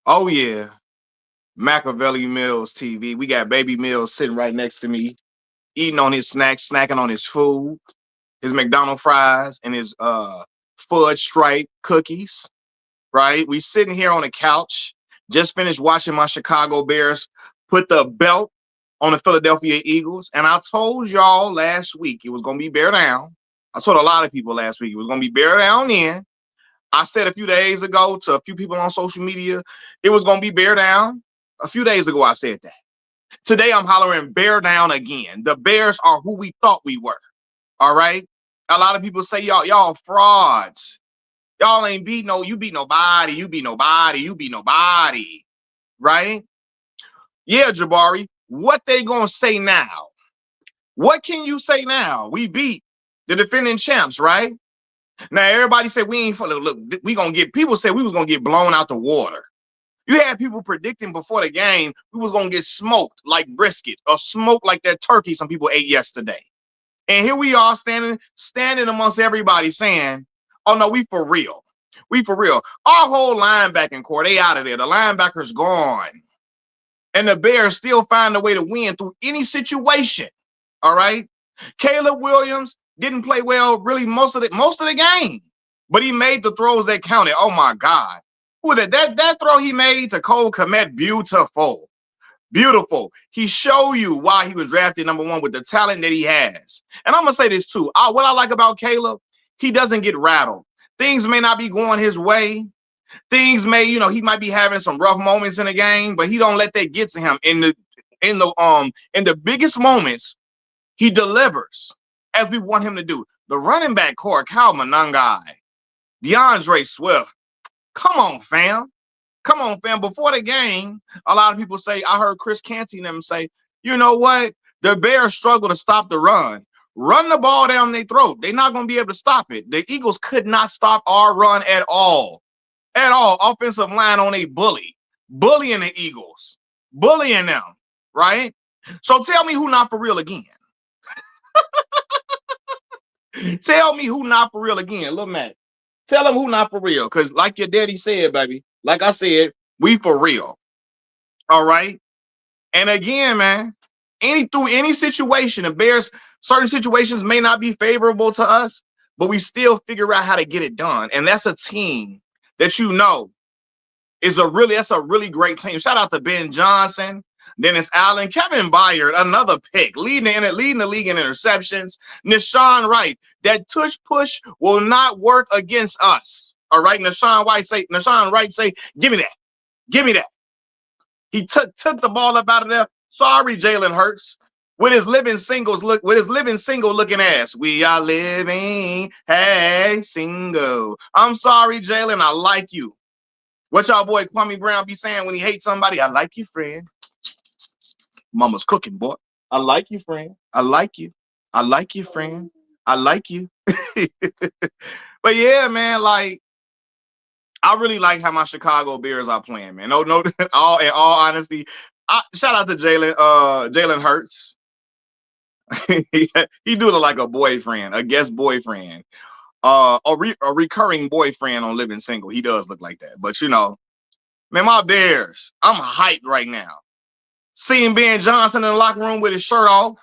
Oh yeah, Machiavelli Mills TV. We got Baby Mills sitting right next to me, eating on his snacks, snacking on his food, his McDonald's fries and his fudge stripe cookies. Right? We sitting here on the couch, just finished watching my Chicago Bears put the belt on the Philadelphia Eagles. And I told y'all last week it was gonna be bear down. I told a lot of people last week it was gonna be bear down in. I said a few days ago to a few people on social media, it was gonna be bear down. A few days ago, I said that. Today, I'm hollering bear down again. The Bears are who we thought we were. All right. A lot of people say y'all frauds. Y'all ain't beat no, you beat nobody, you beat nobody, you beat nobody. Right? Yeah, Jabari. What they gonna say now? What can you say now? We beat the defending champs, right? Now everybody said we ain't for look, we gonna get people said we was gonna get blown out the water. You had people predicting before the game we was gonna get smoked like brisket or smoked like that turkey some people ate yesterday. And here we are standing amongst everybody saying, "Oh no, we for real. We for real." Our whole linebacking core, they out of there. The linebacker's gone. And the Bears still find a way to win through any situation. All right. Caleb Williams didn't play well really most of the game, but he made the throws that counted. Oh my God. Who that that throw he made to Cole Kmet, beautiful. Beautiful. He showed you why he was drafted number one with the talent that he has. And I'm gonna say this too. What I like about Caleb, he doesn't get rattled. Things may not be going his way. Things may, he might be having some rough moments in the game, but he don't let that get to him. In the biggest moments, he delivers as we want him to do. The running back core, Kyle Monangai, DeAndre Swift. Come on, fam. Come on, fam. Before the game, a lot of people say, I heard Chris Canty and them say, you know what? The Bears struggle to stop the run. Run the ball down their throat. They're not going to be able to stop it. The Eagles could not stop our run at all. At all. Offensive line on a bully. Bullying the Eagles. Bullying them. Right? So tell me who not for real again. Tell me who not for real again. Look, Matt. Tell them who not for real. Because like your daddy said, baby, like I said, we for real. All right? And again, man, through any situation, the Bears, certain situations may not be favorable to us, but we still figure out how to get it done. And that's a team that that's a really great team. Shout out to Ben Johnson, Dennis Allen, Kevin Byard, another pick, leading the league in interceptions. Nashawn Wright, that tush push will not work against us. All right, Nashawn Wright say, give me that. Give me that. He took the ball up out of there. Sorry, Jalen Hurts. With his living single looking ass. We are living, hey, single. I'm sorry, Jalen. I like you. What y'all boy Kwame Brown be saying when he hates somebody? I like you, friend. Mama's cooking, boy. I like you, friend. I like you. I like you, friend. I like you. But yeah, man, like I really like how my Chicago Bears are playing, man. No, in all honesty, shout out to Jalen Hurts. He do look like a boyfriend, a guest boyfriend, a recurring boyfriend on Living Single. He does look like that, but man, my Bears, I'm hyped right now. Seeing Ben Johnson in the locker room with his shirt off,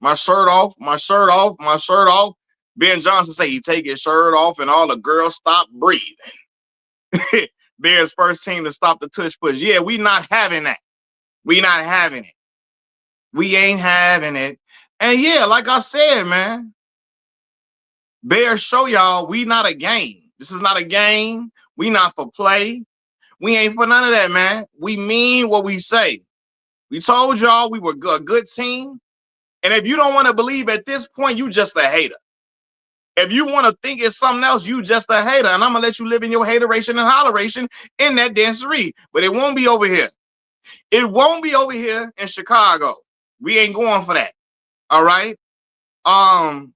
my shirt off, my shirt off, my shirt off. Ben Johnson say he take his shirt off and all the girls stop breathing. Bears first team to stop the tush push. Yeah, we not having that. We not having it. We ain't having it. And yeah, like I said, man, Bears show y'all we not a game. This is not a game. We not for play. We ain't for none of that, man. We mean what we say. We told y'all we were a good team. And if you don't want to believe at this point, you just a hater. If you want to think it's something else, you just a hater. And I'm going to let you live in your hateration and holleration in that dancery. But it won't be over here. It won't be over here in Chicago. We ain't going for that. All right? I'm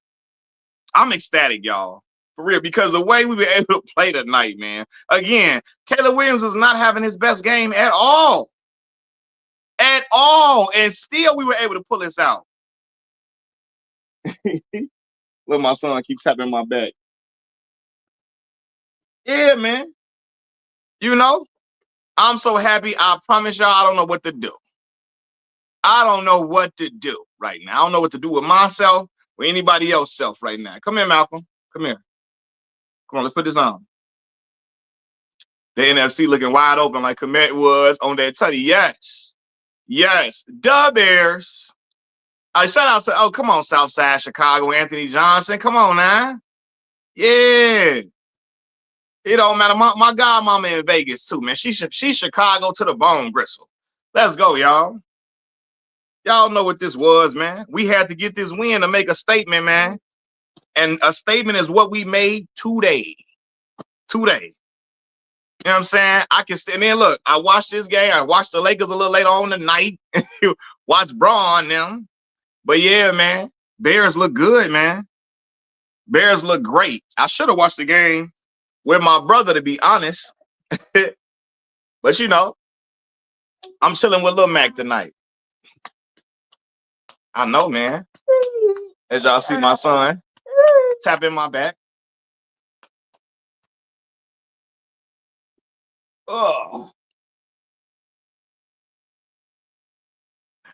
ecstatic, y'all. For real. Because the way we were able to play tonight, man. Again, Caleb Williams was not having his best game at all. At all. And still we were able to pull this out. Look, my son keeps tapping my back. Yeah, man. You know? I'm so happy. I promise y'all, I don't know what to do. I don't know what to do right now. I don't know what to do with myself or anybody else's self right now. Come here, Malcolm. Come here. Come on, let's put this on. The NFC looking wide open like Komet was on that tutty. Yes. Yes. Dub Bears. Shout out to, come on, Southside Chicago, Anthony Johnson. Come on now. Yeah. It don't matter. My godmama in Vegas too, man. She's Chicago to the bone gristle. Let's go, y'all. Y'all know what this was, man. We had to get this win to make a statement, man. And a statement is what we made today. Today. You know what I'm saying? I can stand there. Look, I watched this game. I watched the Lakers a little later on tonight. Watch Braun them. But yeah, man. Bears look good, man. Bears look great. I should have watched the game with my brother, to be honest. But you know, I'm chilling with Lil Mac tonight. I know, man. As y'all see my son tapping my back. Oh.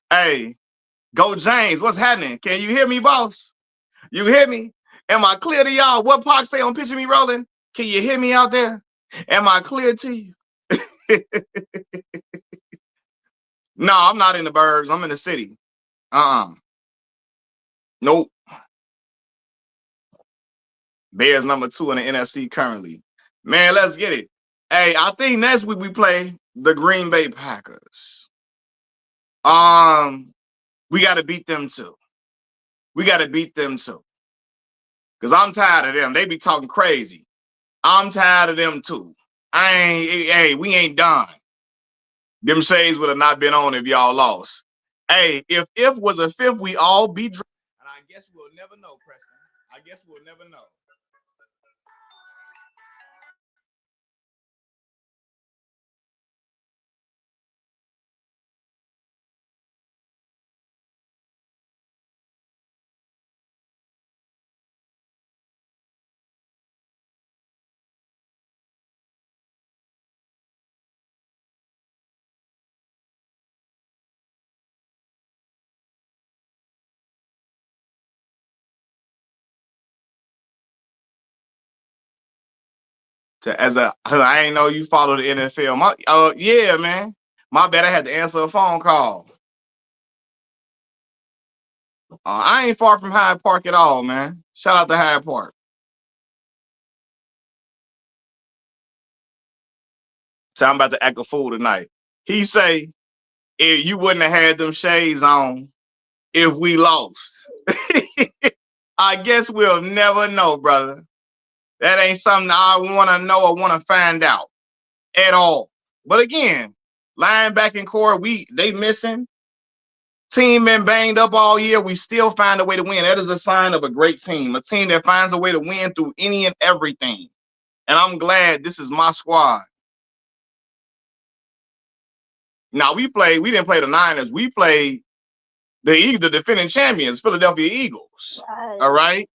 Hey, go James. What's happening? Can you hear me, boss? You hear me? Am I clear to y'all? What Pac say on Picture Me Rolling? Can you hear me out there? Am I clear to you? No, I'm not in the burbs. I'm in the city. Nope. Bears #2 in the NFC currently. Man, let's get it. Hey, I think next week we play the Green Bay Packers. We got to beat them too. We got to beat them too. Because I'm tired of them. They be talking crazy. I'm tired of them too. We ain't done. Them shades would have not been on if y'all lost. Hey, if was a fifth, we all be. And I guess we'll never know, Preston. I guess we'll never know. I ain't know you follow the NFL. Yeah, man. My bad. I had to answer a phone call. I ain't far from Hyde Park at all, man. Shout out to Hyde Park. So I'm about to act a fool tonight. He say, if you wouldn't have had them shades on if we lost. I guess we'll never know, brother. That ain't something I want to know or want to find out at all. But again, linebacking core, they missing. Team been banged up all year. We still find a way to win. That is a sign of a great team, a team that finds a way to win through any and everything. And I'm glad this is my squad. Now we didn't play the Niners. We played the defending champions, Philadelphia Eagles. Right. All right.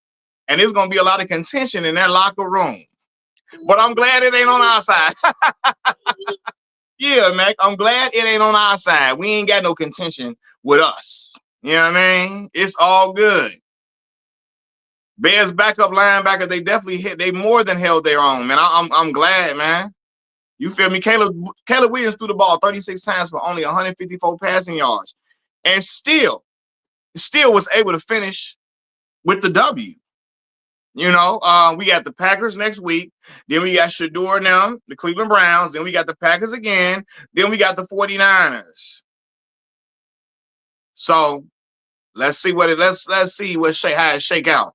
And there's gonna be a lot of contention in that locker room. But I'm glad it ain't on our side. Yeah, Mac. I'm glad it ain't on our side. We ain't got no contention with us. You know what I mean? It's all good. Bears backup linebacker, they definitely they more than held their own, man. I'm glad, man. You feel me? Caleb Williams threw the ball 36 times for only 154 passing yards. And still was able to finish with the W. You know, we got the Packers next week. Then we got Shador now, the Cleveland Browns. Then we got the Packers again. Then we got the 49ers. So let's see how it shake out.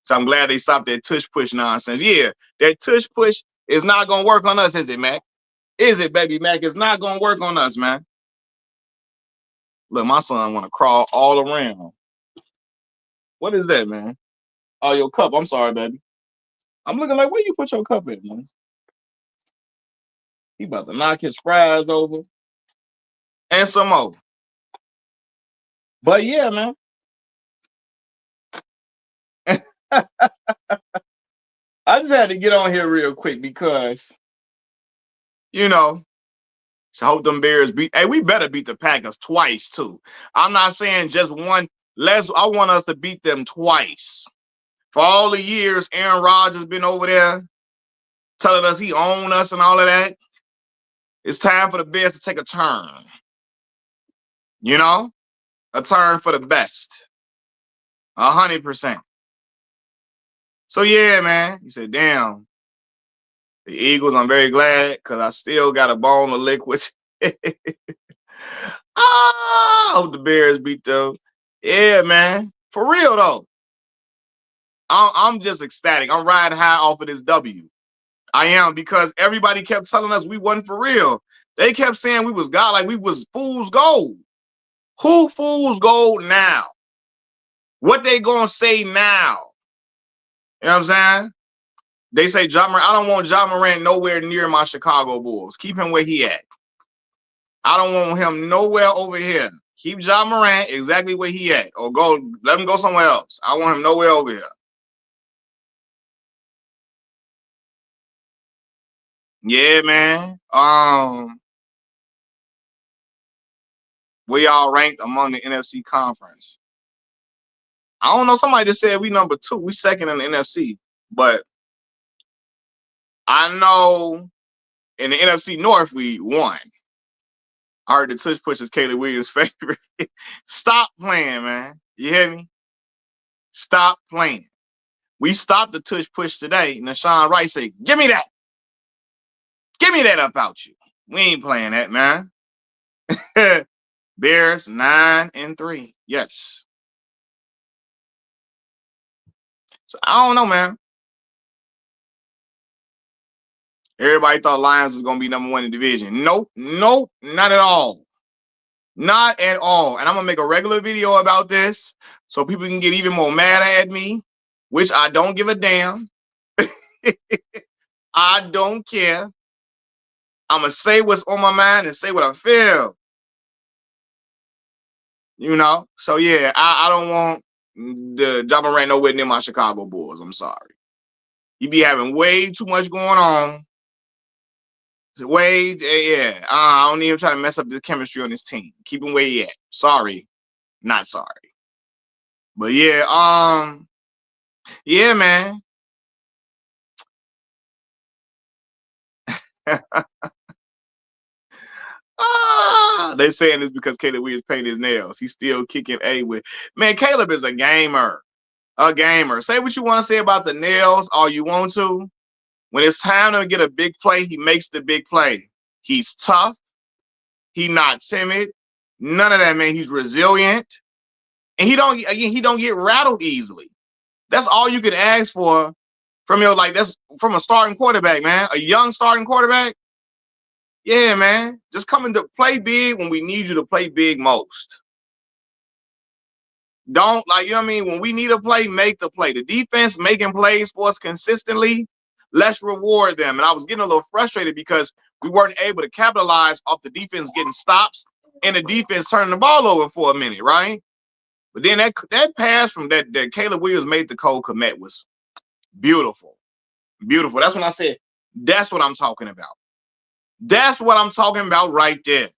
So I'm glad they stopped that tush push nonsense. Yeah, that tush push is not gonna work on us, is it, Mac? Is it, baby Mac? It's not gonna work on us, man. Look, my son wanna crawl all around. What is that, man? Oh, your cup. I'm sorry, baby. I'm looking like, where you put your cup in, man? He about to knock his fries over and some more. But yeah, man. I just had to get on here real quick because, you know, So I hope them Bears beat. Hey, we better beat the Packers twice too. I'm not saying just one. I want us to beat them twice. For all the years Aaron Rodgers been over there telling us he owned us and all of that, it's time for the Bears to take a turn. You know, a turn for the best. 100%. So yeah, man. He said, "Damn, the Eagles. I'm very glad because I still got a bone to lick with." I hope the Bears beat them. Yeah, man. For real though. I'm just ecstatic. I'm riding high off of this W. I am because everybody kept telling us we wasn't for real. They kept saying we was God, like we was fool's gold. Who fool's gold now? What they gonna say now? You know what I'm saying? They say John Morant. I don't want John Morant nowhere near my Chicago Bulls. Keep him where he at. I don't want him nowhere over here. Keep John Morant exactly where he at, or let him go somewhere else. I want him nowhere over here. Yeah, man. We all ranked among the NFC conference. I don't know. Somebody just said we number 2. We second in the NFC, but I know in the NFC North we won. I heard the tush push is Caleb Williams' favorite. Stop playing, man. You hear me? Stop playing. We stopped the tush push today, and Nashawn Wright said, "Give me that. Give me that up out you. We ain't playing that, man." Bears 9-3. Yes. So I don't know, man. Everybody thought Lions was gonna be number 1 in the division. Nope, nope, not at all. Not at all. And I'm gonna make a regular video about this so people can get even more mad at me, which I don't give a damn. I don't care. I'm gonna say what's on my mind and say what I feel. You know? So yeah, I don't want the Ja Morant nowhere near my Chicago Bulls. I'm sorry. You be having way too much going on. Way, yeah. I don't even try to mess up the chemistry on this team. Keep him where he at. Sorry, not sorry. But yeah, yeah, man. They saying this because Caleb Williams painted his nails. He's still kicking A with. Man, Caleb is a gamer. A gamer. Say what you want to say about the nails all you want to. When it's time to get a big play, he makes the big play. He's tough. He's not timid. None of that, man. He's resilient. And he don't get rattled easily. That's all you could ask for from that's from a starting quarterback, man. A young starting quarterback. Yeah, man. Just coming to play big when we need you to play big most. Don't, you know what I mean? When we need a play, make the play. The defense making plays for us consistently, let's reward them. And I was getting a little frustrated because we weren't able to capitalize off the defense getting stops and the defense turning the ball over for a minute, right? But then that pass from that Caleb Williams made to Cole Kmet was beautiful. Beautiful. That's when I said, that's what I'm talking about. That's what I'm talking about right there.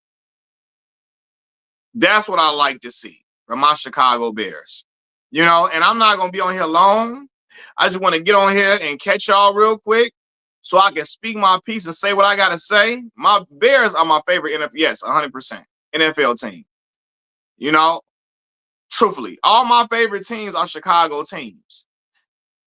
That's what I like to see from my Chicago Bears. You know, and I'm not going to be on here long. I just want to get on here and catch y'all real quick so I can speak my piece and say what I got to say. My Bears are my favorite NFL, yes, 100% NFL team. You know, truthfully, all my favorite teams are Chicago teams.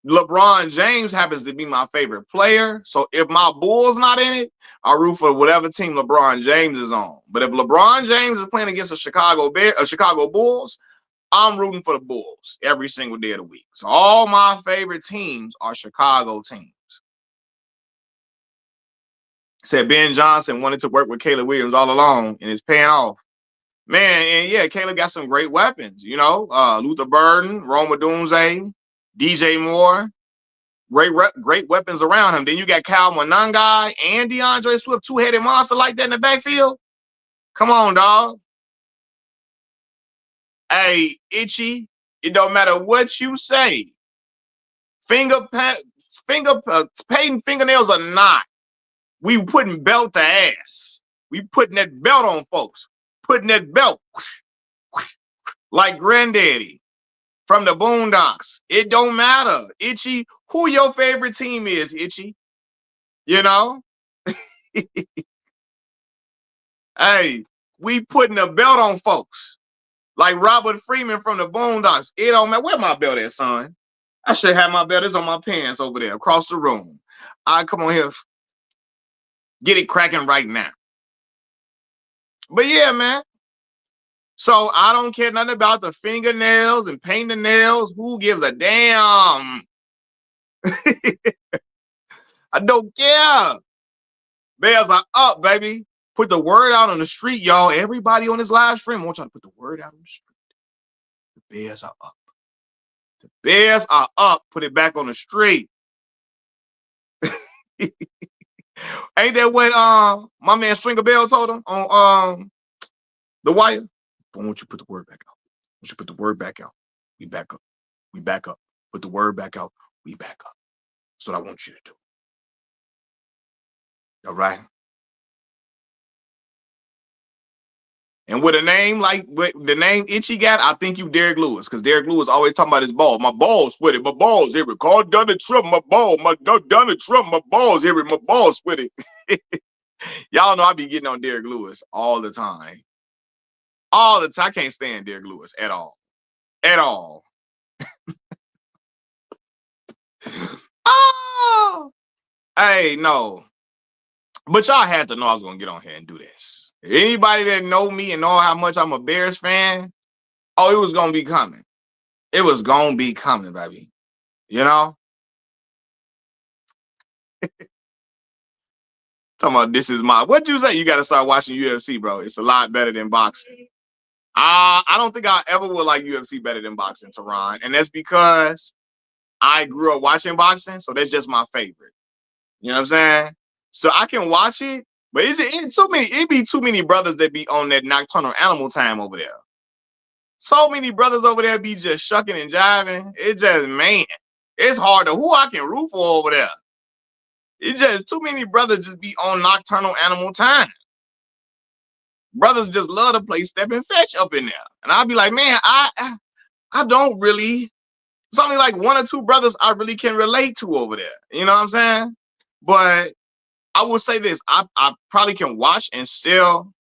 LeBron James happens to be my favorite player. So if my Bulls not in it, I root for whatever team LeBron James is on. But if LeBron James is playing against a Chicago Bulls, I'm rooting for the Bulls every single day of the week. So all my favorite teams are Chicago teams. Said Ben Johnson wanted to work with Caleb Williams all along, and it's paying off. Man, and yeah, Caleb got some great weapons. You know, Luther Burden, Rome Odunze, DJ Moore. Great weapons around him. Then you got Kyle Monangai and DeAndre Swift, two-headed monster like that in the backfield. Come on, dog. Hey, Itchy, it don't matter what you say. Painting fingernails or not, we putting belt to ass. We putting that belt on folks. Putting that belt like granddaddy from the Boondocks. It don't matter. Itchy, who your favorite team is, Itchy? You know? Hey, we putting a belt on folks. Like Robert Freeman from the Boondocks. It don't matter. Where my belt at, son? I should have my belt. It's on my pants over there across the room. I come on here. Get it cracking right now. But yeah, man. So I don't care nothing about the fingernails and painting the nails. Who gives a damn? I don't care. Bears are up, baby. Put the word out on the street, y'all. Everybody on this live stream, I want y'all to put the word out on the street. The Bears are up. The Bears are up. Put it back on the street. Ain't that what my man Stringer Bell told him on The Wire? But won't you put the word back out? Won't you put the word back out? We back up. We back up. Put the word back out. We back up. That's what I want you to do. All right. And with a name like with the name Itchy got, I think you Derek Lewis, because Derek Lewis always talking about his ball. My balls with it. My balls here. Call Donald Trump my ball. My Donald Trump my balls here. My balls with it. Y'all know I be getting on Derek Lewis all the time. All the time. I can't stand Derek Lewis at all. At all. Oh, hey, no. But y'all had to know I was gonna get on here and do this. Anybody that know me and know how much I'm a Bears fan, oh, it was gonna be coming. It was gonna be coming, baby. You know? Talking about this is my what'd you say? You gotta start watching UFC, bro. It's a lot better than boxing. I don't think I ever would like UFC better than boxing, Teron. And that's because I grew up watching boxing, so that's just my favorite. You know what I'm saying? So I can watch it, but it's too many. It be too many brothers that be on that nocturnal animal time over there. So many brothers over there be just shucking and jiving. It just, man, it's hard to who I can root for over there. It's just too many brothers just be on nocturnal animal time. Brothers just love to play step and fetch up in there, and I'll be like, man, I don't really. It's only like one or two brothers I really can relate to over there. You know what I'm saying? But I will say this: I probably can watch and still,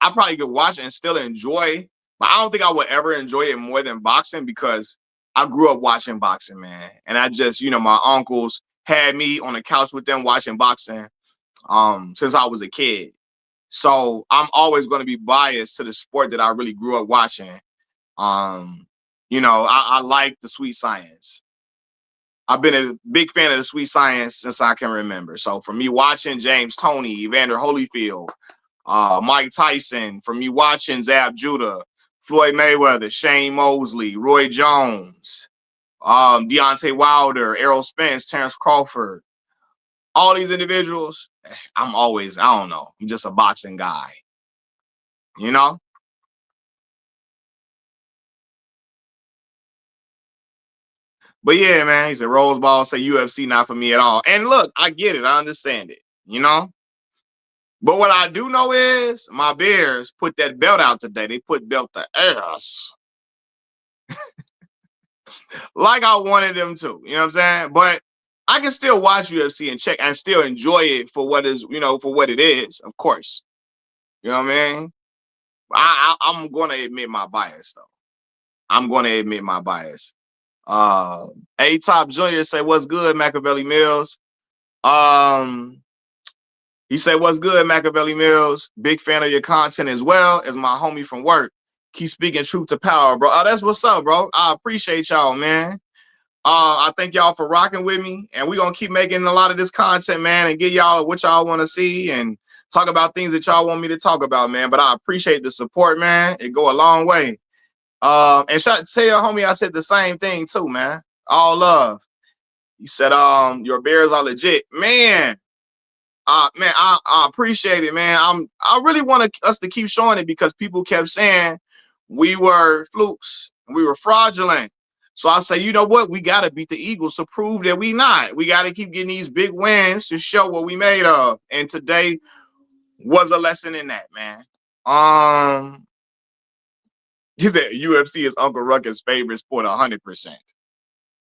I probably could watch and still enjoy, but I don't think I would ever enjoy it more than boxing because I grew up watching boxing, man. And I just, my uncles had me on the couch with them watching boxing since I was a kid. So I'm always going to be biased to the sport that I really grew up watching. I like the Sweet Science. I've been a big fan of the Sweet Science since I can remember. So for me watching James Toney, Evander Holyfield, Mike Tyson, from me watching Zab Judah, Floyd Mayweather, Shane Mosley, Roy Jones, Deontay Wilder, Errol Spence, Terrence Crawford, all these individuals, I don't know, I'm just a boxing guy, you know? But yeah, man, he said Rose Ball say UFC not for me at all. And look, I get it, I understand it, you know? But what I do know is my Bears put that belt out today. They put belt to ass. Like I wanted them to. You know what I'm saying? But I can still watch UFC and check and still enjoy it for what is, for what it is, of course. You know what I mean? I'm going to admit my bias, though. I'm going to admit my bias. A-Top Junior say, what's good, Machiavelli Mills? He said, what's good, Machiavelli Mills? Big fan of your content as well as my homie from work. Keep speaking truth to power, bro. Oh, that's what's up, bro. I appreciate y'all, man. I thank y'all for rocking with me. And we're going to keep making a lot of this content, man, and get y'all what y'all want to see and talk about things that y'all want me to talk about, man. But I appreciate the support, man. It go a long way. And tell your homie I said the same thing, too, man. All love. He said, your Bears are legit. Man, I appreciate it, man. I really want us to keep showing it because people kept saying we were flukes, we were fraudulent. So I say, you know what? We got to beat the Eagles to prove that we not. We got to keep getting these big wins to show what we made of. And today, was a lesson in that, man. Um, he said UFC is Uncle Ruckus' favorite sport, 100%,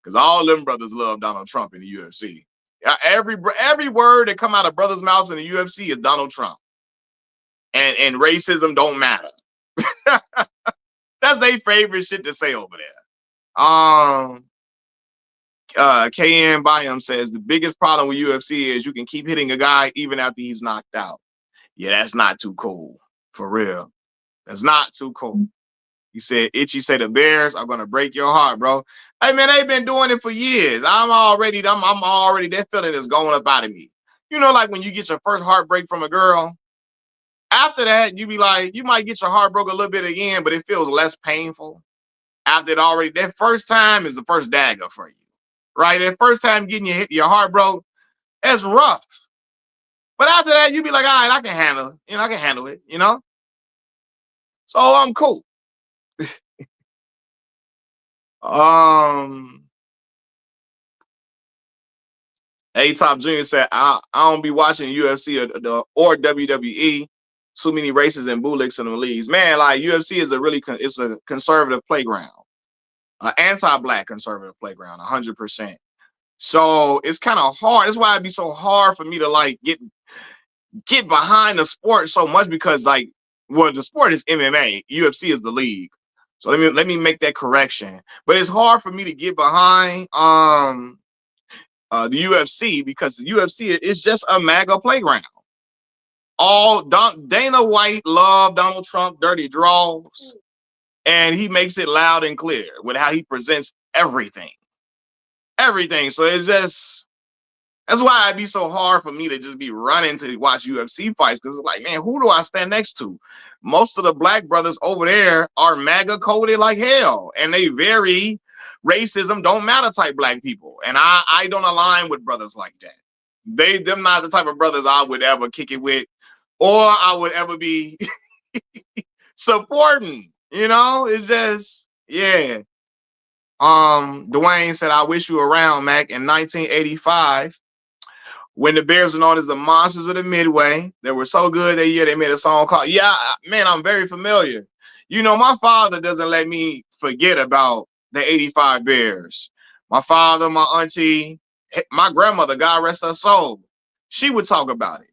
because all them brothers love Donald Trump in the UFC. Every word that come out of brothers' mouths in the UFC is Donald Trump, and racism don't matter. That's their favorite shit to say over there. KN Byam says the biggest problem with UFC is you can keep hitting a guy even after he's knocked out. Yeah, that's not too cool. For real. That's not too cool. He said, Itchy said the Bears are gonna break your heart, bro. Hey man, they've been doing it for years. I'm already that feeling is going up out of me. You know, like when you get your first heartbreak from a girl, after that, you be like, you might get your heart broke a little bit again, but it feels less painful. After it already, that first time is the first dagger for you. Right? That first time getting your heart broke, that's rough. But after that, you be like, all right, I can handle it. I can handle it, So I'm cool. Um A Top Junior said, I don't be watching UFC or WWE. Too many races and bootlicks in the leagues. Man, like UFC is it's a conservative playground, an anti-black conservative playground, 100%. So it's kind of hard. That's why it'd be so hard for me to like get behind the sport so much because the sport is MMA, UFC is the league. So let me make that correction. But it's hard for me to get behind the UFC because the UFC is just a MAGA playground. Dana White loved Donald Trump dirty draws, and he makes it loud and clear with how he presents everything. Everything. So it's just that's why it'd be so hard for me to just be running to watch UFC fights because it's like, man, who do I stand next to? Most of the black brothers over there are MAGA coded like hell, and they very racism don't matter type black people, and I don't align with brothers like that. Them not the type of brothers I would ever kick it with, or I would ever be supporting. It's just yeah. Dwayne said, "I wish you were around, Mac, in 1985." When the Bears were known as the Monsters of the Midway. They were so good that year they made a song called Yeah, man, I'm very familiar. My father doesn't let me forget about the 85 Bears. My father, my auntie, my grandmother, God rest her soul, she would talk about it.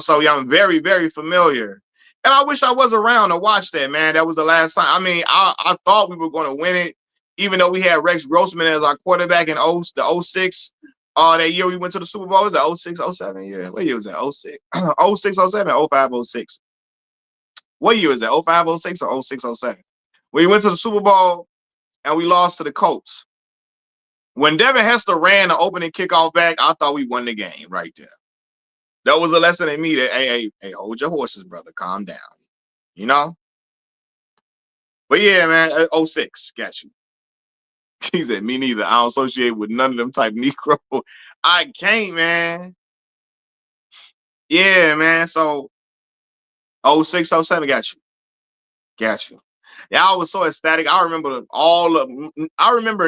So yeah, I'm very, very familiar. And I wish I was around to watch that, man. That was the last time. I mean, I thought we were going to win it, even though we had Rex Grossman as our quarterback in the '06. That year we went to the Super Bowl. Was that '06, '07? Yeah. What year was that? '06, '06, '07, '05, '06. What year was that? '05, '06 or '06, '07? We went to the Super Bowl and we lost to the Colts. When Devin Hester ran the opening kickoff back, I thought we won the game right there. That was a lesson in me that, hey, hold your horses, brother. Calm down. You know? But yeah, man, '06. Got you. He said, me neither. I don't associate with none of them type Negro. I can't, man. Yeah, man. So '06, '07, got you. Got you. Yeah, I was so ecstatic. I remember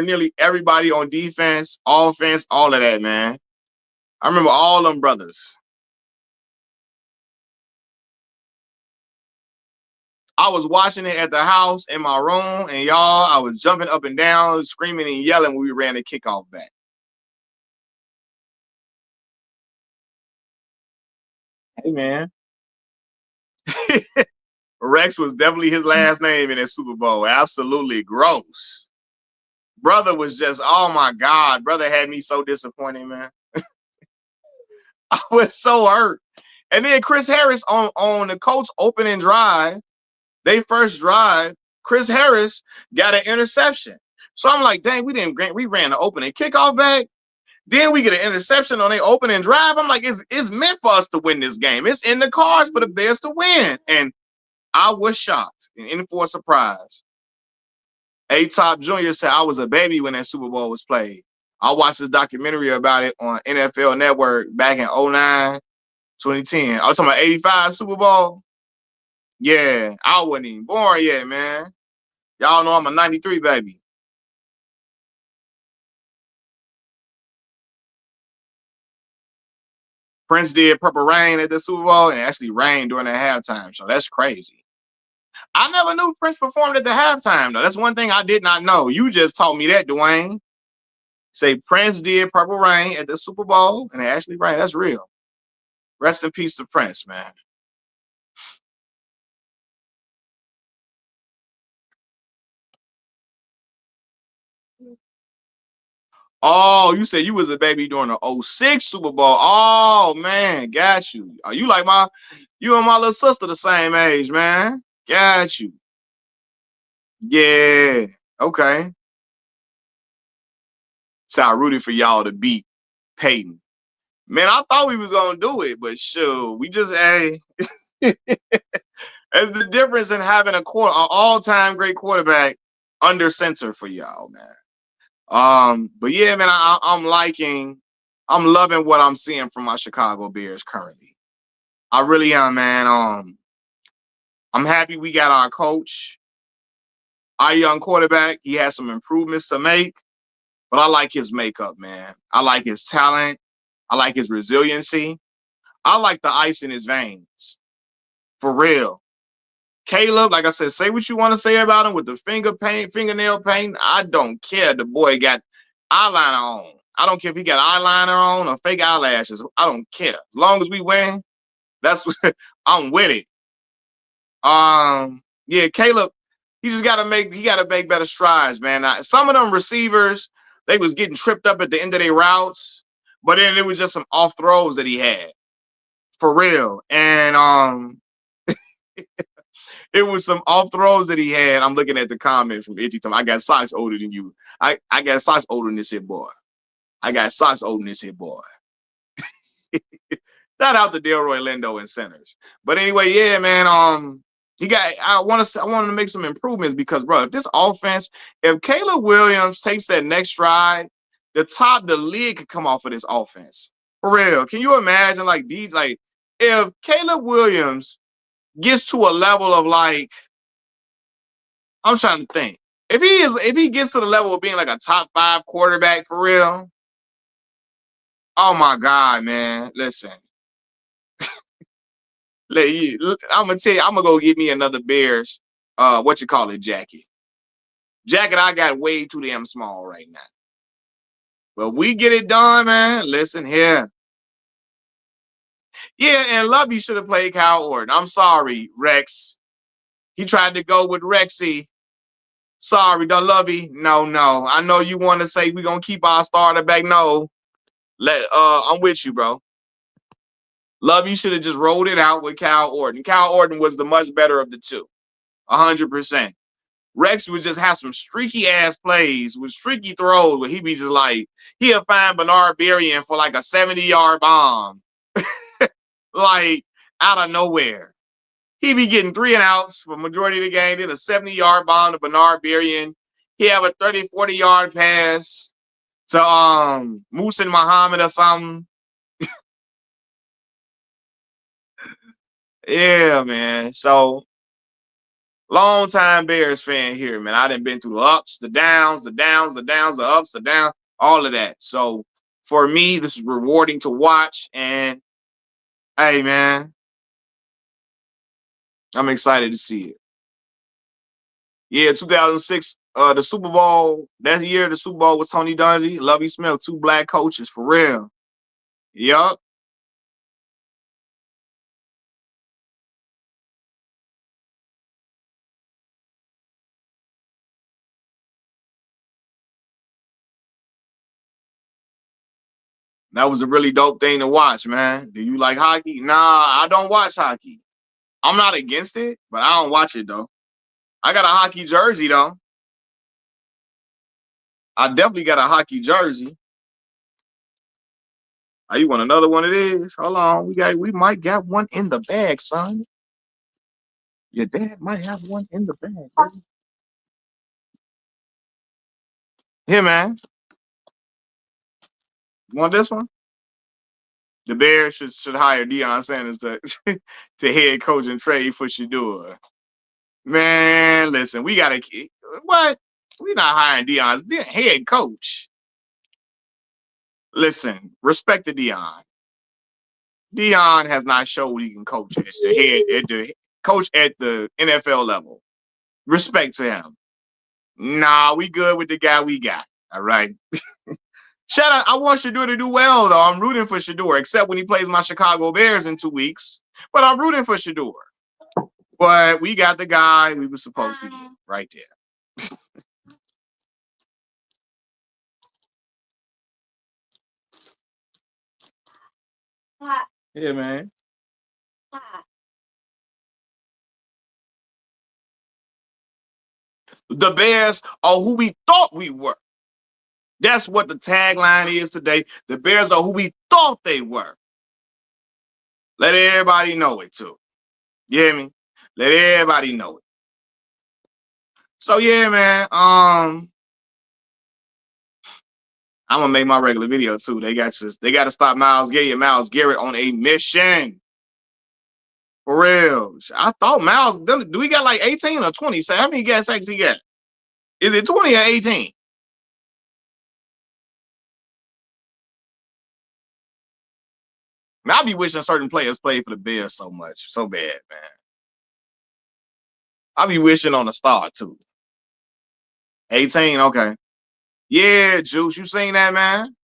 nearly everybody on defense, offense, all of that, man. I remember all them brothers. I was watching it at the house in my room, and y'all, I was jumping up and down, screaming and yelling when we ran the kickoff back. Hey, man. Rex was definitely his last name in that Super Bowl. Absolutely gross. Brother was just, oh my God. Brother had me so disappointed, man. I was so hurt. And then Chris Harris on the Colts opening drive, they first drive, Chris Harris got an interception. So I'm like, dang, we ran the opening kickoff back. Then we get an interception on the opening drive. I'm like, it's meant for us to win this game. It's in the cards for the Bears to win. And I was shocked and in for a surprise. A Top Junior said I was a baby when that Super Bowl was played. I watched this documentary about it on NFL Network back in '09, 2010. I was talking about '85 Super Bowl. Yeah, I wasn't even born yet, man. Y'all know I'm a '93 baby. Prince did Purple Rain at the Super Bowl and actually rained during the halftime show. That's crazy. I never knew Prince performed at the halftime though. That's one thing I did not know. You just taught me that, Dwayne. Say Prince did Purple Rain at the Super Bowl and it actually rained. That's real. Rest in peace to Prince, man. Oh, you said you was a baby during the '06 Super Bowl. Oh man, got you. Are you like you and my little sister the same age, man? Got you. Yeah. Okay. So I rooted for y'all to beat Peyton. Man, I thought we was gonna do it, but sure, we just It's the difference in having an all-time great quarterback under center for y'all, man. But yeah, man, I'm loving what I'm seeing from my Chicago Bears currently. I really am, man. I'm happy we got our coach, our young quarterback. He has some improvements to make, but I like his makeup, man. I like his talent. I like his resiliency. I like the ice in his veins. For real. Caleb, like I said, say what you want to say about him with the fingernail paint. I don't care. The boy got eyeliner on. I don't care if he got eyeliner on or fake eyelashes. I don't care. As long as we win, that's what I'm with it. Yeah, Caleb, he gotta make better strides, man. Now, some of them receivers, they was getting tripped up at the end of their routes, but then it was just some off throws that he had. For real. And it was some off throws that he had. I'm looking at the comment from Itchy Tom. I got socks older than you. I got socks older than this here boy. I got socks older than this here boy. Shout out to Delroy Lindo and centers. But anyway, yeah, man. I want to make some improvements because, bro, if this offense, if Caleb Williams takes that next stride, the lid could come off of this offense. For real. Can you imagine if Caleb Williams gets to a level of I'm trying to think. If he gets to the level of being like a top 5 quarterback for real, oh my God, man. Listen. I'm gonna tell you, I'm gonna go get me another Bears jacket. Jacket I got way too damn small right now. But we get it done, man. Listen here. Yeah, and Lovey should have played Kyle Orton. I'm sorry, Rex. He tried to go with Rexy. Sorry, don't Lovey. No, no. I know you want to say we're gonna keep our starter back. No. I'm with you, bro. Love, you should have just rolled it out with Kyle Orton. Kyle Orton was the much better of the two, 100%. Rex would just have some streaky ass plays with streaky throws where he'd be just like, he'll find Bernard Berrien for like a 70-yard bomb, like out of nowhere. He'd be getting 3 and outs for majority of the game, then a 70-yard bomb to Bernard Berrien. He'd have a 30, 40-yard pass to Musin Muhammad or something. Yeah, man. So long time Bears fan here, man. I done been through the ups, the downs, the ups, the downs, all of that. So for me, this is rewarding to watch. And hey, man, I'm excited to see it. Yeah, 2006, the Super Bowl. That year, the Super Bowl was Tony Dungy, Lovie Smith, 2 black coaches for real. Yup. That was a really dope thing to watch, man. Do you like hockey? Nah, I don't watch hockey. I'm not against it, but I don't watch it though. I got a hockey jersey though. I definitely got a hockey jersey. Oh, you want another one of these? Hold on. We might got one in the bag, son. Your dad might have one in the bag, baby. Here, man. You want this one? The Bears should hire Deion Sanders to to head coach and trade for Shador. Man, listen, we gotta what? We not hiring Deion's head coach. Listen, respect to Deion. Dion has not showed he can coach at the NFL level. Respect to him. Nah, we good with the guy we got. All right. Shout out. I want Shador to do well, though. I'm rooting for Shador, except when he plays my Chicago Bears in 2 weeks. But I'm rooting for Shador. But we got the guy we were supposed to get right there. Yeah, man. The Bears are who we thought we were. That's what the tagline is today. The Bears are who we thought they were. Let everybody know it, too. You hear me? Let everybody know it. So, yeah, man. I'm gonna make my regular video too. They got to stop Myles Garrett on a mission. For real. I thought Myles, do we got like 18 or 20? So how many sacks he got? Is it 20 or 18? I be wishing certain players played for the Bears so much. So bad, man. I be wishing on a star too. 18, okay. Yeah, Juice, you seen that, man?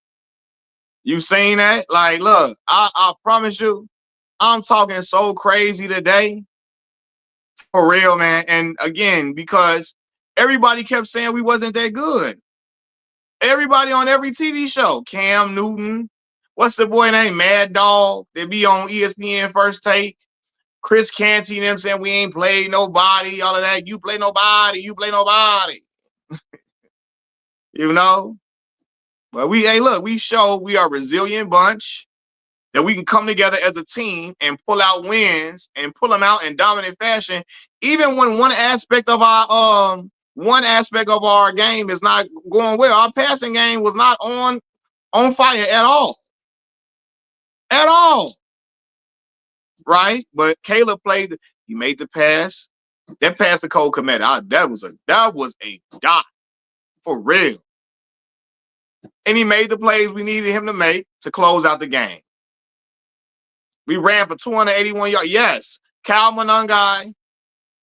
You seen that? Like, look, I promise you, I'm talking so crazy today. For real, man. And again, because everybody kept saying we wasn't that good. Everybody on every TV show, Cam Newton, what's the boy name? Mad Dog. They be on ESPN First Take. Chris Canty and them saying we ain't played nobody, all of that. You play nobody, you play nobody. You know? But look, we show we are a resilient bunch, that we can come together as a team and pull out wins and pull them out in dominant fashion, even when one aspect of our game is not going well. Our passing game was not on fire at all. At all. Right? But Caleb he made the pass. That pass to Cole Kmet, that was a dot. For real. And he made the plays we needed him to make to close out the game. We ran for 281 yards. Yes. Kyle Monangai,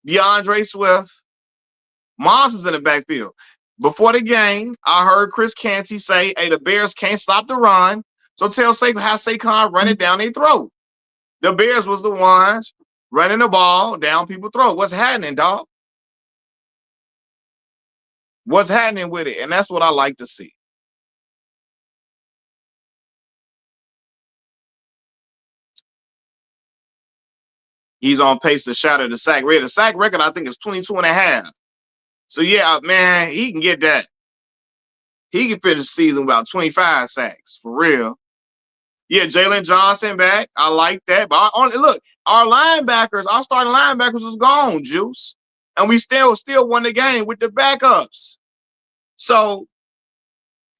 DeAndre Swift, monsters in the backfield. Before the game, I heard Chris Canty say, hey, the Bears can't stop the run. So tell Saquon run it down their throat. The Bears was the ones running the ball down people's throat. What's happening, dog? What's happening with it? And that's what I like to see. He's on pace to shatter the sack record. The sack record, I think, is 22 and a half. So, yeah, man, he can get that. He can finish the season with about 25 sacks, for real. Yeah, Jalen Johnson back. I like that. But look, our starting linebackers was gone, Juice. And we still won the game with the backups. So,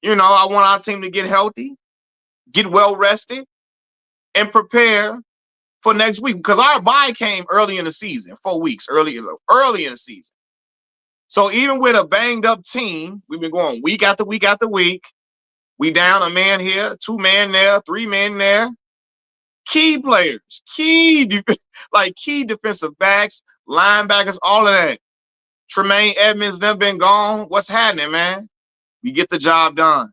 I want our team to get healthy, get well rested, and prepare for next week. Because our bye came early in the season, 4 weeks early in the season. So even with a banged up team, we've been going week after week after week. We down a man here, 2 men there, 3 men there. Key players, key defensive backs, linebackers, all of that. Tremaine Edmonds, them been gone. What's happening, man? We get the job done.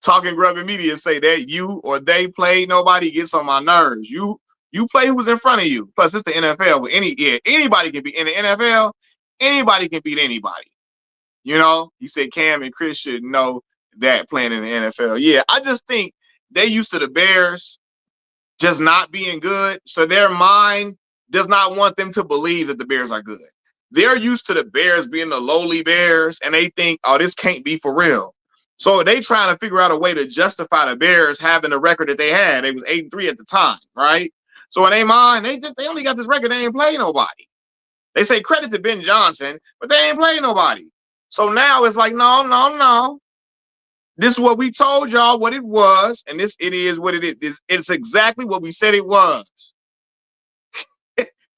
Talking Grubby Media say that you or they play nobody gets on my nerves. You play who's in front of you. Plus, it's the NFL. With anybody can be in the NFL. Anybody can beat anybody. He said Cam and Chris should know that playing in the NFL. Yeah, I just think they used to the Bears just not being good. So their mind does not want them to believe that the Bears are good. They're used to the Bears being the lowly Bears, and they think, oh, this can't be for real. So they trying to figure out a way to justify the Bears having the record that they had. It was 8-3 at the time, right? So in their mind, they only got this record. They ain't playing nobody. They say credit to Ben Johnson, but they ain't playing nobody. So now it's like, no. This is what we told y'all what it was, and it is what it is. It's exactly what we said it was.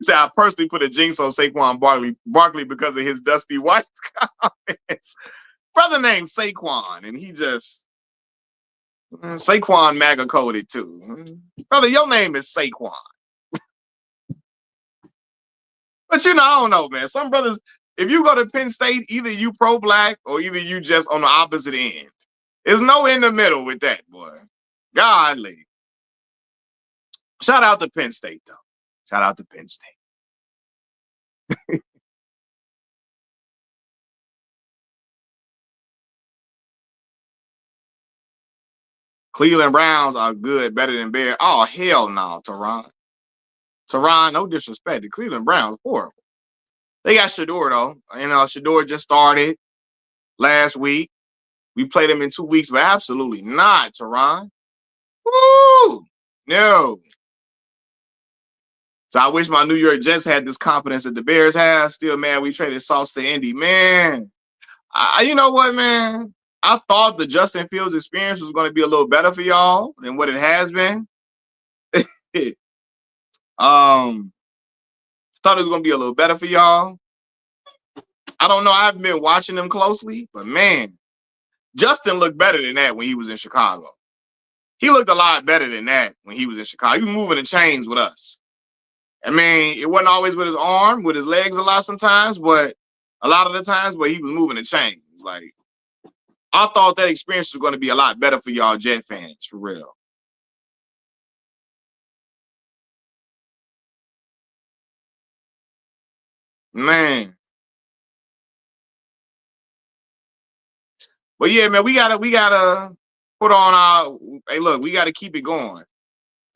So I personally put a jinx on Saquon Barkley because of his Dusty White comments. Brother named Saquon, and he just Saquon MAGA coded too. Brother, your name is Saquon. But I don't know, man. Some brothers, if you go to Penn State, either you pro-black or either you just on the opposite end. There's no in the middle with that, boy. Godly. Shout out to Penn State, though. Shout out to Penn State. Cleveland Browns are good, better than Bears. Oh, hell no, Teron. Teron, no disrespect. The Cleveland Browns, horrible. They got Shador, though. Shador just started last week. We played him in 2 weeks, but absolutely not, Teron. Woo! No. So I wish my New York Jets had this confidence that the Bears have. Still, man, we traded Sauce to Indy. Man, you know what, man? I thought the Justin Fields experience was going to be a little better for y'all than what it has been. Thought it was going to be a little better for y'all. I don't know. I haven't been watching them closely, but man, Justin looked better than that when he was in Chicago. He looked a lot better than that when he was in Chicago. He was moving the chains with us. I mean, it wasn't always with his arm, with his legs a lot sometimes, but a lot of the times, but he was moving the chains. Like, I thought that experience was going to be a lot better for y'all Jet fans, for real. Man. But yeah, man, we gotta put on our, hey, look, we gotta keep it going.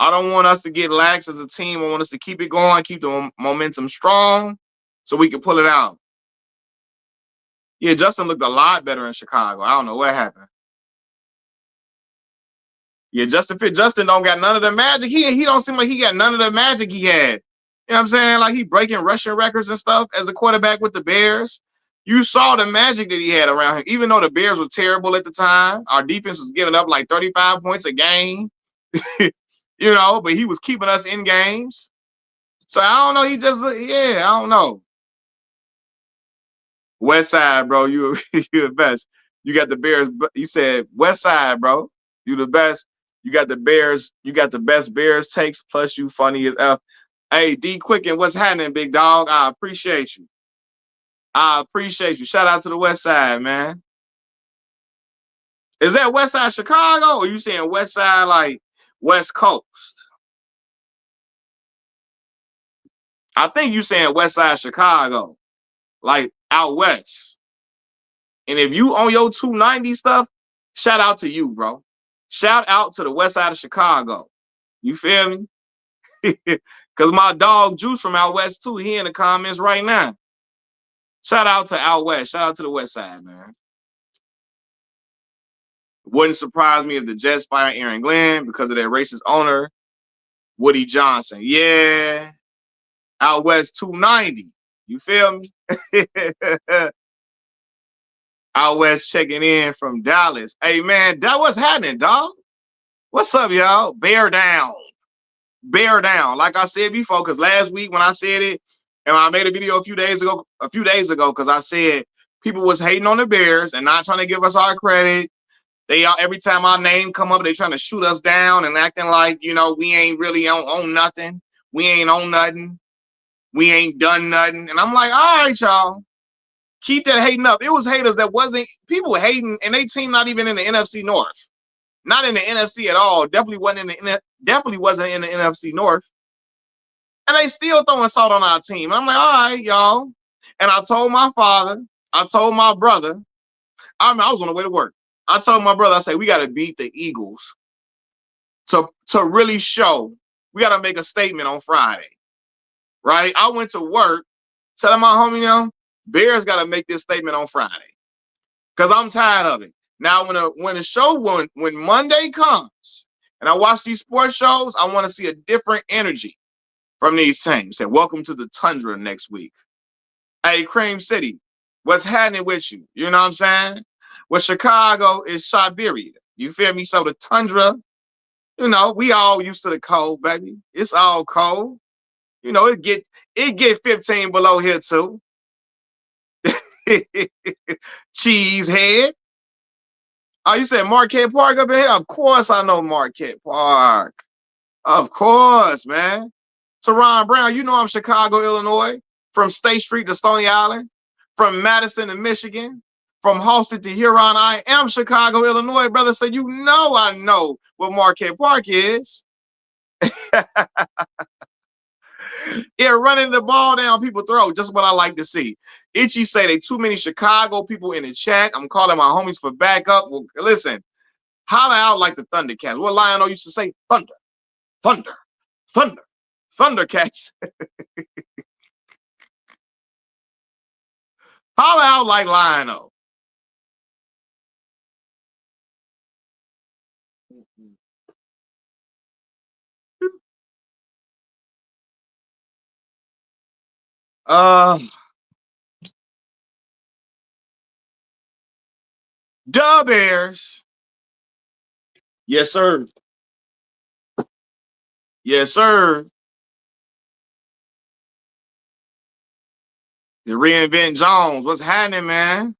I don't want us to get lax as a team. I want us to keep it going, keep the momentum strong so we can pull it out. Yeah, Justin looked a lot better in Chicago. I don't know what happened. Yeah, Justin don't got none of the magic. He don't seem like he got none of the magic he had. You know what I'm saying? Like he breaking rushing records and stuff as a quarterback with the Bears. You saw the magic that he had around him. Even though the Bears were terrible at the time, our defense was giving up like 35 points a game. But he was keeping us in games. So I don't know. I don't know. West Side, bro, you the best. You got the Bears. You said West Side, bro. You the best. You got the Bears. You got the best Bears takes. Plus, you funny as F. Hey, D Quicken, what's happening, big dog? I appreciate you. I appreciate you. Shout out to the West Side, man. Is that West Side Chicago, or you saying West Side like West Coast? I think you saying West Side Chicago, like out west. And if you on your 290 stuff, shout out to you, bro. Shout out to the West Side of Chicago. You feel me? Because my dog Juice from out west too. He in the comments right now. Shout out to out west. Shout out to the West Side, man. Wouldn't surprise me if the Jets fire Aaron Glenn because of their racist owner, Woody Johnson. Yeah. Out west 290. You feel me? Out west checking in from Dallas. Hey, man, that what's happening, dog? What's up, y'all? Bear down. Bear down. Like I said before, because last week when I said it, and I made a video a few days ago, because I said people was hating on the Bears and not trying to give us our credit. They every time our name come up, they trying to shoot us down and acting like, we ain't really on nothing. We ain't on nothing. We ain't done nothing. And I'm like, all right, y'all. Keep that hating up. It was haters that wasn't people hating, and they team not even in the NFC North. Not in the NFC at all. Definitely wasn't in the NFC North. And they still throwing salt on our team. I'm like, all right, y'all. And I told my father, I told my brother, I was on the way to work. I told my brother, I said, we got to beat the Eagles to really show. We got to make a statement on Friday. Right? I went to work telling my homie, Bears got to make this statement on Friday. Because I'm tired of it. Now, when Monday comes and I watch these sports shows, I want to see a different energy from these teams. Say, welcome to the Tundra next week. Hey, Cream City, what's happening with you? You know what I'm saying? Well, Chicago is Siberia. You feel me? So the Tundra, we all used to the cold, baby. It's all cold. It get 15 below here too. Cheesehead. Oh, you said Marquette Park up in here? Of course I know Marquette Park. Of course, man. Teron Brown, you know I'm Chicago, Illinois. From State Street to Stony Island. From Madison to Michigan. From Halsted to Huron, I am Chicago, Illinois, brother. So you know I know what Marquette Park is. Yeah, running the ball down people's throat. Just what I like to see. Itchy say they too many Chicago people in the chat. I'm calling my homies for backup. Well, listen, holler out like the Thundercats. What Lion-O used to say? Thunder, thunder, thunder, Thundercats. Holler out like Lion-O. Da Bears. Yes, sir. Yes, sir. The Reinvent Jones. What's happening, man?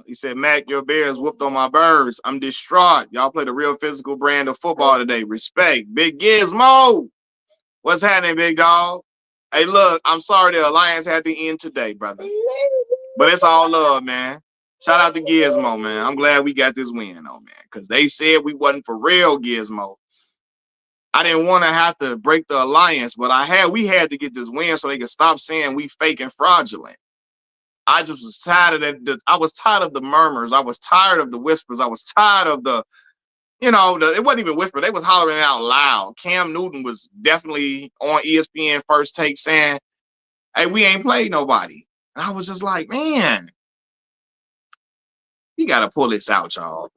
He said, Mac, your Bears whooped on my birds. I'm distraught. Y'all played a real physical brand of football today. Respect. Big Gizmo. What's happening, big dog? Hey, look, I'm sorry the Alliance had to end today, brother. But it's all love, man. Shout out to Gizmo, man. I'm glad we got this win, though, man. Because they said we wasn't for real, Gizmo. I didn't want to have to break the alliance, but we had to get this win so they could stop saying we fake and fraudulent. I just was tired of that. I was tired of the murmurs. I was tired of the whispers. I was tired of the, it wasn't even whisper. They was hollering out loud. Cam Newton was definitely on ESPN First Take saying, hey, we ain't played nobody. And I was just like, man, we got to pull this out, y'all.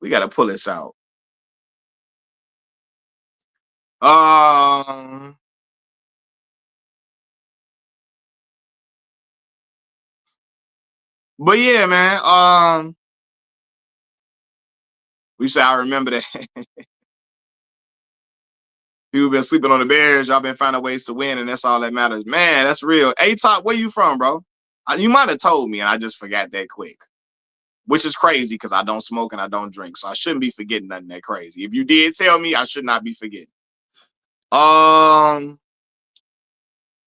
We got to pull this out. But yeah, man. We say I remember that. People been sleeping on the Bears. Y'all been finding ways to win, and that's all that matters. Man, that's real. A-Top, where you from, bro? You might have told me, and I just forgot that quick. Which is crazy because I don't smoke and I don't drink, so I shouldn't be forgetting nothing that crazy. If you did tell me, I should not be forgetting.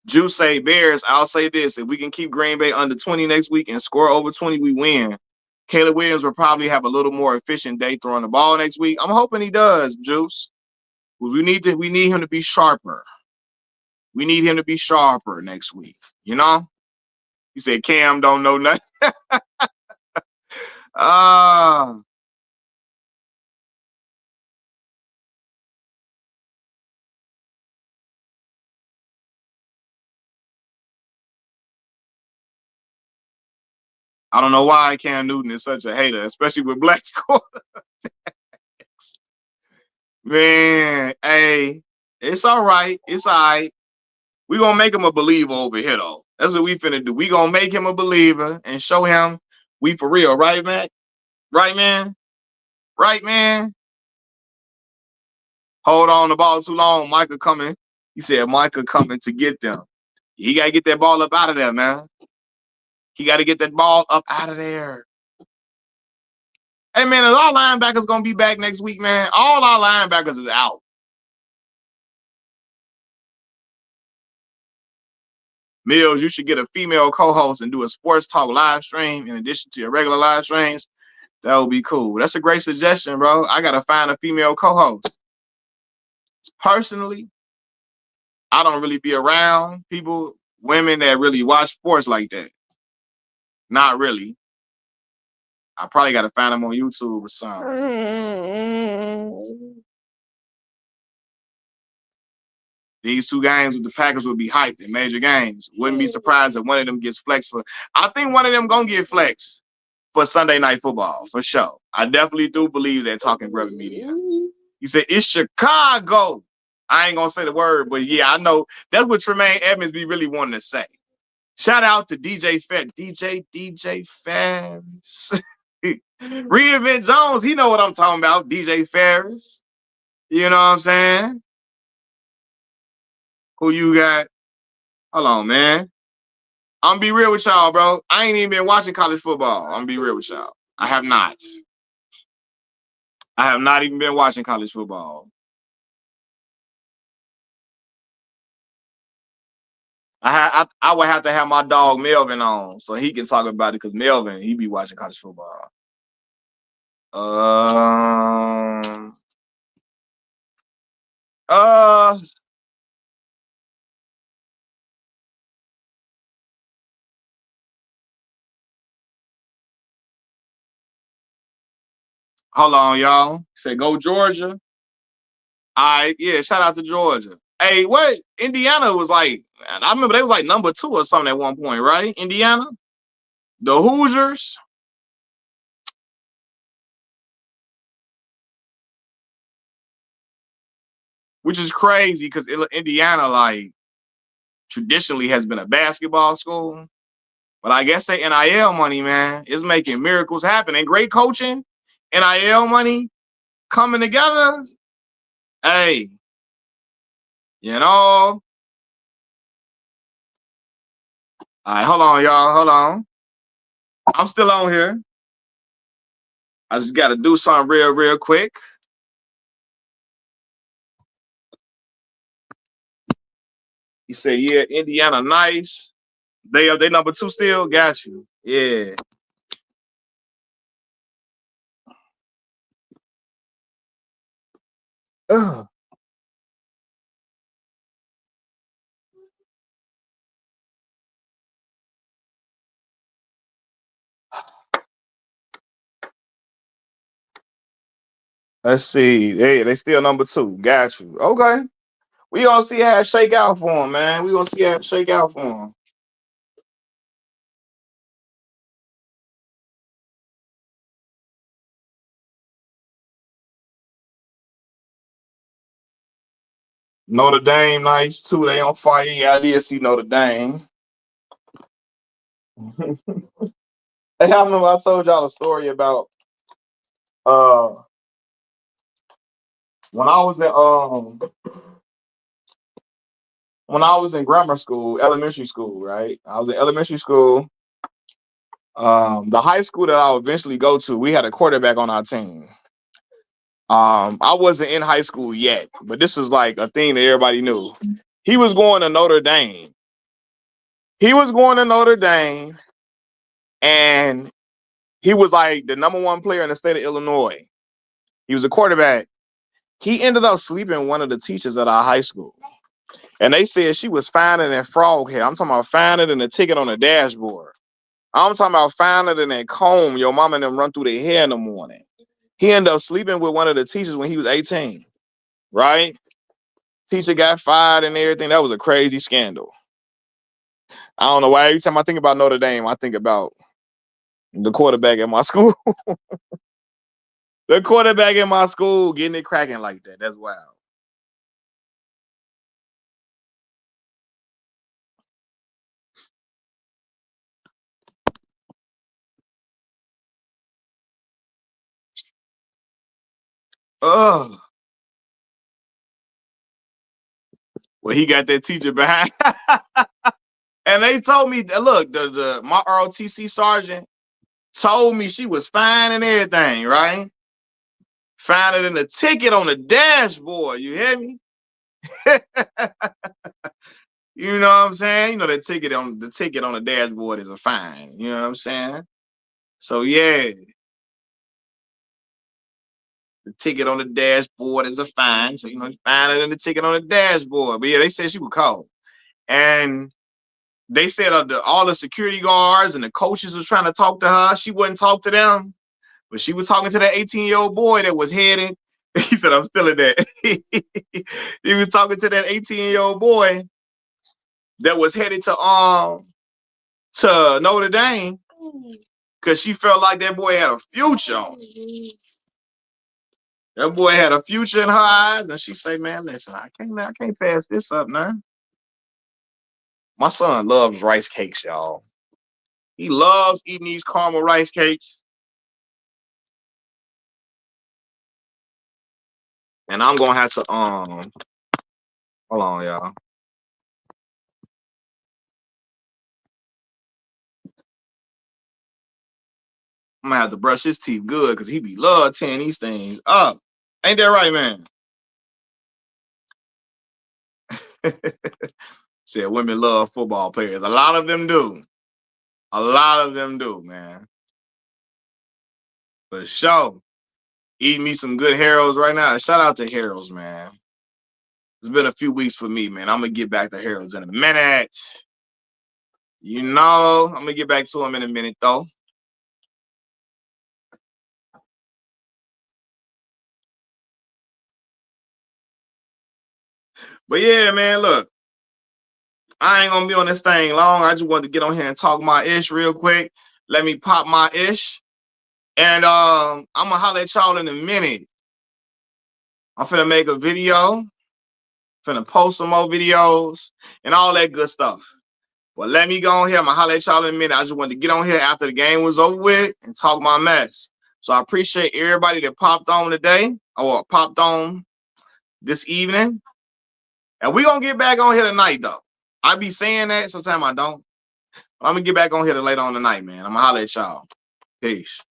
Juice say Bears. I'll say this: if we can keep Green Bay under 20 next week and score over 20, we win. Caleb Williams will probably have a little more efficient day throwing the ball next week. I'm hoping he does, Juice. We need him to be sharper. We need him to be sharper next week. You know? He said Cam don't know nothing. I don't know why Cam Newton is such a hater, especially with black quarterbacks. Man, hey, it's all right. It's all right. We gonna make him a believer over here, though. That's what we finna do. We gonna make him a believer and show him we for real, right, Mac? Right, man? Right, man? Hold on the ball too long. Micah coming. He said Micah coming to get them. He gotta get that ball up out of there, man. He gotta get that ball up out of there. Hey, man, is our linebackers gonna be back next week, man? All our linebackers is out. Mills, you should get a female co-host and do a sports talk live stream in addition to your regular live streams. That would be cool. That's a great suggestion, bro. I gotta find a female co-host. Personally, I don't really be around women that really watch sports like that. Not really. I probably gotta find them on YouTube or something. These two games with the Packers would be hyped in major games. Wouldn't be surprised if one of them gets flexed for. I think one of them gonna get flexed for Sunday Night Football for sure. I definitely do believe that. Talking Brother Media. He said it's Chicago. I ain't gonna say the word, but yeah, I know that's what Tremaine Edmonds be really wanting to say. Shout out to DJ Ferris. Reinvent Jones, he know what I'm talking about. DJ Ferris. You know what I'm saying? Who you got? Hold on, man. I'm gonna be real with y'all, bro. I ain't even been watching college football. I'm gonna be real with y'all. I have not. I have not even been watching college football. I would have to have my dog Melvin on so he can talk about it because Melvin he be watching college football. Um. Uh. Hold on, y'all. Say go Georgia. All right, yeah. Shout out to Georgia. Hey, what? Indiana was like. I remember they was like number 2 or something at one point, right? Indiana, the Hoosiers, which is crazy because Indiana like traditionally has been a basketball school, but I guess that NIL money, man, is making miracles happen and great coaching, NIL money coming together. Hey, you know. All right, hold on, y'all. Hold on. I'm still on here. I just got to do something real quick. You say, yeah, Indiana, nice. They number 2 still. Got you. Yeah. Ugh. Let's see. They still number 2. Got you. Okay. We gonna see how it shake out for him, man. We gonna see how it shake out for him. Notre Dame, nice too. They on fire. Yeah, I did see Notre Dame. Hey, I remember I told y'all a story about uh when I was in when I was in grammar school, elementary school, right? I was in elementary school. The high school that I'll eventually go to, we had a quarterback on our team. I wasn't in high school yet, but this was like a thing that everybody knew. He was going to Notre Dame. He was going to Notre Dame, and he was like the number 1 player in the state of Illinois. He was a quarterback. He ended up sleeping with one of the teachers at our high school. And they said she was finer than frog hair. I'm talking about finer than the ticket on the dashboard. I'm talking about finer than that comb your mama and them run through their hair in the morning. He ended up sleeping with one of the teachers when he was 18, right? Teacher got fired and everything. That was a crazy scandal. I don't know why every time I think about Notre Dame, I think about the quarterback at my school. The quarterback in my school getting it cracking like that. That's wild. Oh, well, he got that teacher behind. And they told me, look, the my ROTC sergeant told me she was fine and everything, right? Found it in the ticket on the dashboard. You hear me? You know what I'm saying? You know the ticket on the dashboard is a fine. You know what I'm saying? So yeah, the ticket on the dashboard is a fine. So you know, you find it in the ticket on the dashboard. But yeah, they said she was cold, and they said all the security guards and the coaches was trying to talk to her. She wouldn't talk to them. But she was talking to that 18-year-old boy that was headed. He said, I'm still in that. He was talking to that 18-year-old boy that was headed to Notre Dame because she felt like that boy had a future on. That boy had a future in her eyes, and she said, "Man, listen, I can't pass this up, man." My son loves rice cakes, y'all. He loves eating these caramel rice cakes, and I'm gonna have to hold on, y'all. I'm gonna have to brush his teeth good because he be love tearing these things up. Ain't that right, man? Said women love football players. A lot of them do. A lot of them do, man. For sure. Eating me some good Harold's right now. Shout out to Harold's, man. It's been a few weeks for me, man. I'm gonna get back to Harold's in a minute. You know, I'm gonna get back to him in a minute though. But yeah, man, look, I ain't gonna be on this thing long. I just wanted to get on here and talk my ish real quick. Let me pop my ish. And I'm gonna holler at y'all in a minute. I'm finna make a video, finna post some more videos, and all that good stuff. Well, let me go on here. I'm gonna holler at y'all in a minute. I just wanted to get on here after the game was over with and talk my mess. So I appreciate everybody that popped on today or popped on this evening. And we gonna get back on here tonight though. I be saying that, sometimes I don't. I'm gonna get back on here later on tonight, man. I'm gonna holler at y'all. Peace.